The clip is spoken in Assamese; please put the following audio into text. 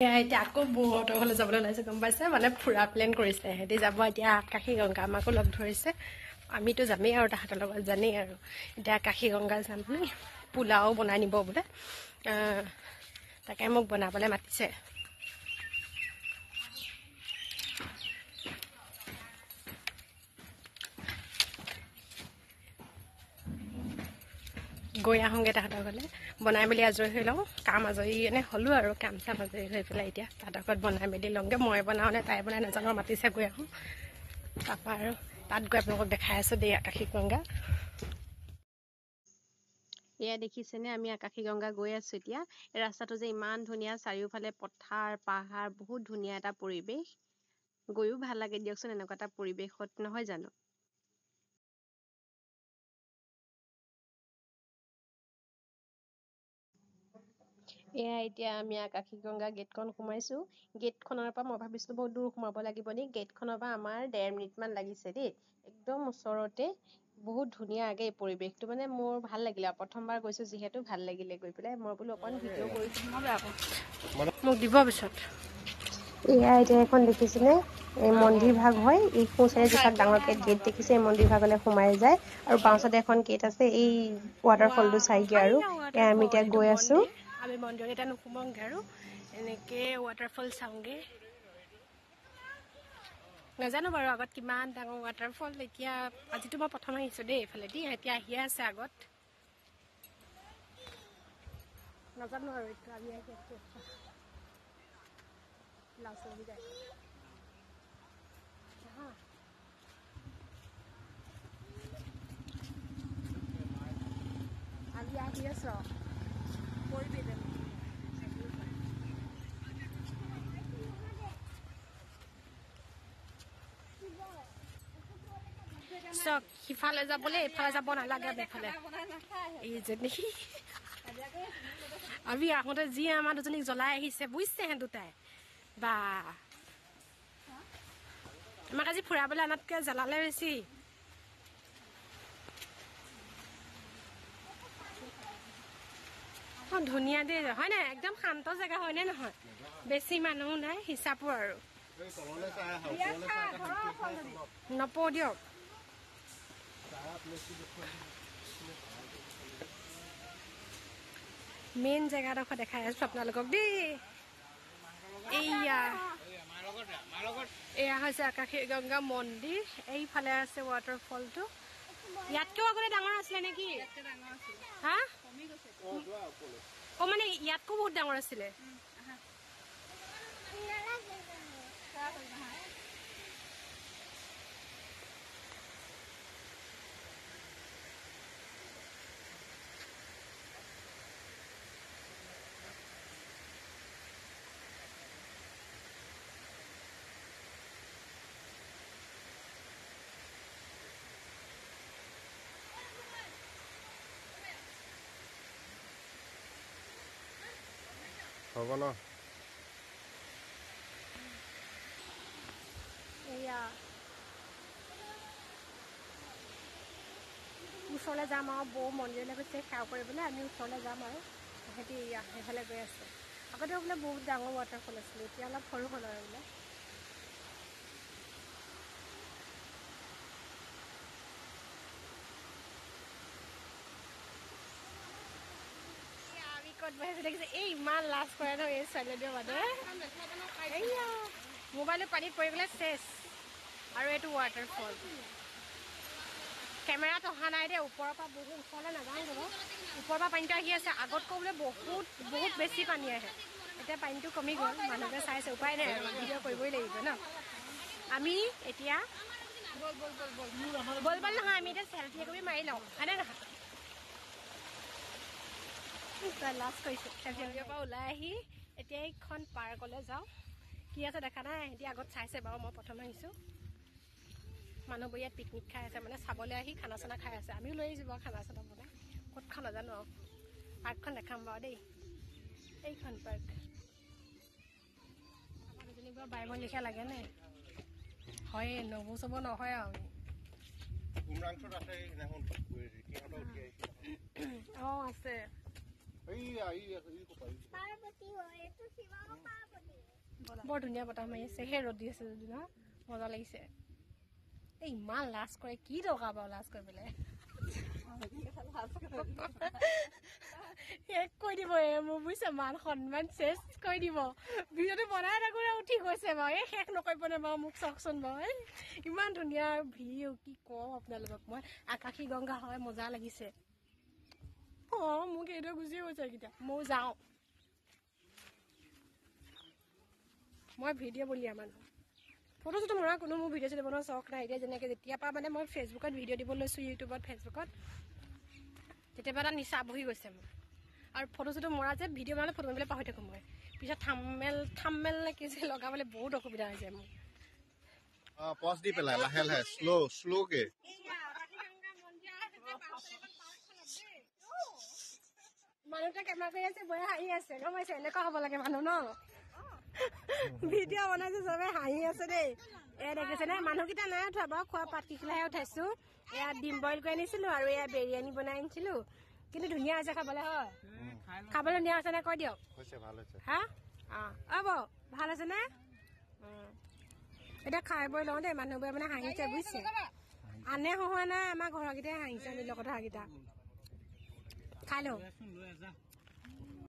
এতিয়া আকৌ বৌহঁতৰ ঘৰলৈ যাবলৈ ওলাইছে গম পাইছে মানে ফুৰা প্লেন কৰিছে সিহঁতি যাব এতিয়া আকাশী গংগা আমাকো লগ ধৰিছে আমিতো যামেই আৰু তাহাঁতৰ লগত জানেই আৰু এতিয়া আকাশী গংগা যাম বুলি পোলাও বনাই নিব বোলে তাকে মোক বনাবলৈ মাতিছে গৈ আহোঁগৈ তাহাঁতৰ ঘৰলৈ বনাই মেলি আজৰি হৈ লওঁ কাম আজৰি এনে হ'লোঁ আৰু কাম চাম আজৰি হৈ পেলাই এতিয়া তাহাঁতৰ ঘৰত বনাই মেলি লওঁগৈ মই বনাওঁ নে তাই বনাই নাজানো মাতিছে গৈ আহোঁ তাৰপৰা আৰু তাত গৈ আপোনালোকক দেখাই আছোঁ দেই আকাশী গংগা এয়া দেখিছেনে আমি আকাশী গংগা গৈ আছোঁ এতিয়া এই ৰাস্তাটো যে ইমান ধুনীয়া চাৰিওফালে পথাৰ পাহাৰ বহুত ধুনীয়া এটা পৰিৱেশ গৈও ভাল লাগে দিয়কচোন এনেকুৱা এটা পৰিৱেশত নহয় জানো এয়া এতিয়া আমি আকাশী গংগা গেটখন সোমাইছোঁ গেটখনৰ পৰা মই ভাবিছিলোঁ বহুত দূৰ সোমাব লাগিব নি গেটখনৰ পৰা আমাৰ 1.5 মিনিটমান লাগিছে দেই একদম ওচৰতে বহুত ধুনীয়া আগে এই পৰিৱেশটো মানে মোৰ ভাল লাগিলে প্ৰথমবাৰ গৈছোঁ যিহেতু ভাল লাগিলে গৈ পেলাই মই বোলো অকণ ভিডিঅ' কৰিছোঁ মোক দিব পিছত এয়া এতিয়া এখন দেখিছেনে এই মন্দিৰ ভাগ হয় এই সোঁ চাইডে যিখন ডাঙৰকৈ গেট দেখিছে এই মন্দিৰ ভাগলৈ সোমাই যায় আৰু বাওঁ চাইডে এখন গেট আছে এই ৱাটাৰফলটো চাইগে আৰু এয়া আমি এতিয়া গৈ আছোঁ আমি মন্দিৰত এতিয়া নোসোমাওঁগৈ আৰু এনেকৈ ৱাটাৰফল চাওঁগৈ নাজানো বাৰু আগত কিমান ডাঙৰ ৱাটাৰফল এতিয়া আজিতো মই প্ৰথম আহিছোঁ দেই এইফালেদি এতিয়া আহিয়ে আছে আগত নাজানো আৰু এইটো আমি আহি আছোঁ আমি আহি আছোঁ চব সিফালে যাবলৈ এইফালে যাব নালাগে এইফালে এই যে নেকি আমি আহোঁতে যি আমাৰ দুজনীক জ্বলাই আহিছে বুজিছে হেন দুটাই বা আমাক আজি ফুৰাবলৈ আনাতকৈ জ্বলালে বেছি অঁ ধুনীয়া দেই হয় নাই একদম শান্ত জেগা হয়নে নহয় বেছি মানুহ নাই হিচাপো আৰু নপওঁ দিয়ক মেইন জেগাডোখৰ দেখাই আছোঁ আপোনালোকক দেই এয়া হৈছে আকাশী গংগা মন্দিৰ এইফালে আছে ৱাটাৰফলটো ইয়াতকৈও আগতে ডাঙৰ আছিলে নেকি হা অঁ মানে ইয়াতকৈও বহুত ডাঙৰ আছিলে হ'ব ন এয়া ওচৰলৈ যাম আৰু বৌ মন্দিৰলৈ গৈছে সেৱা কৰিবলৈ আমি ওচৰলৈ যাম আৰু সিহঁতি সেইফালে গৈ আছে আগতে বোলে বহুত ডাঙৰ ৱাটাৰফল আছিলে এতিয়া অলপ সৰু হ'ল আৰু বোলে আমি ক'ত বহিছোঁ দেখিছে এই ইমান লাজ কৰে ন এই ছোৱালীজনীৰ মানুহে এইয়া মোবাইলত পানীত পৰি পেলাই চেচ আৰু এইটো ৱাটাৰফল কেমেৰাত অহা নাই দেই ওপৰৰ পৰা বহুত ওচৰলৈ নাযাওঁ বাৰু ওপৰৰ পৰা পানীটো আহি আছে আগতকৈ বোলে বহুত বেছি পানী আহে এতিয়া পানীটো কমি গ'ল মানুহে চাইছে উপায় নাই আৰু ভিডিঅ' কৰিবই লাগিব ন আমি এতিয়া বল নহয় আমি এতিয়া চেল্ফি একপি মাৰি লওঁ হয়নে নহয় লাজ কৰিছোঁ চেল্ফিৰ পৰা ওলাই আহি এতিয়া এইখন পাৰ্কলৈ যাওঁ কি আছে দেখা নাই সিহঁতি আগত চাইছে বাৰু মই প্ৰথম আহিছোঁ মানুহবোৰ ইয়াত পিকনিক খাই আছে মানে চাবলৈ আহি খানা চানা খাই আছে আমিও লৈ আহিছোঁ বাৰু খানা চানা বনাই ক'ত খাওঁ নাজানো আৰু পাৰ্কখন দেখাম বাৰু দেই এইখন পাৰ্ক আমাৰ দুজনী বৰ বাই ভনী লিখীয়া লাগেনে হয় নবৌ চব নহয় আৰু অঁ আছে Ahí, ahí, ahí, ahí. Parvati, esto sí vamos Parvati. বৰ ধুনীয়া বতাহ মাৰি আছে সেই ৰ'দ দি আছে যদি ন মজা লাগিছে এই ইমান লাজ কৰে কি দৰকাৰ বাৰু লাজ কৰিবলৈ কৈ দিব মোৰ বুজিছে মান সন্মান চেচ কৈ দিব ভিডিঅ'টো বনাই থাকোঁ উঠি গৈছে বাৰু এই শেষ নকৰিব নে বাৰু মোক চাওকচোন বাৰু ইমান ধুনীয়া ভিডিঅ' কি কওঁ আপোনালোকক মই আকাশী গংগা হয় মজা লাগিছে অঁ মোক এইটো গুচি গৈছে এইকেইটা মই যাওঁ মই ভিডিঅ' বলিয়া মানুহ ফটো চটো মৰা কোনো মোৰ ভিডিঅ' চিডিঅ' বনোৱা চখ নাই এতিয়া যেনেকৈ যেতিয়াৰ পৰা মানে মই ফেচবুকত ভিডিঅ' দিব লৈছোঁ ইউটিউবত ফেচবুকত তেতিয়াৰ এটা নিচা বহি গৈছে মোৰ আৰু ফটো চটো মৰা যে ভিডিঅ' বনালে ফটো মাৰিবলৈ পাহৰি থাকোঁ মই পিছত থামমেল নে কি যে লগাবলৈ বহুত অসুবিধা হৈছে মোৰ পজ দি পেলাই লাহে লাহে শ্ল'কে মানুহটোৱে কেমেৰা কৰি আছে বৈ হাঁহি আছে গম পাইছে এনেকুৱা হ'ব লাগে মানুহ ন ভিডিঅ' বনাইছো চবে হাঁহি আছে দেই এয়া দেখিছে নে মানুহকেইটা নাই উঠোৱা বাৰু খোৱা পাতকিখিলাহে উঠাইছো এয়া ডিম বইল কৰি আনিছিলো আৰু এয়া বিৰিয়ানী বনাই আনিছিলো কিন্তু ধুনীয়া হৈছে খাবলৈ হয় খাবলৈ ধুনীয়া হৈছে নে কৈ দিয়ক হা অঁ বৌ ভাল হৈছে নে এতিয়া খাই বৈ লওঁ দেই মানুহবোৰে মানে হাঁহিছে বুজিছে আনে হহোৱা নাই আমাৰ ঘৰৰকেইটাই হাঁহিছে নিজৰ কথা কেইটা খাই লওঁ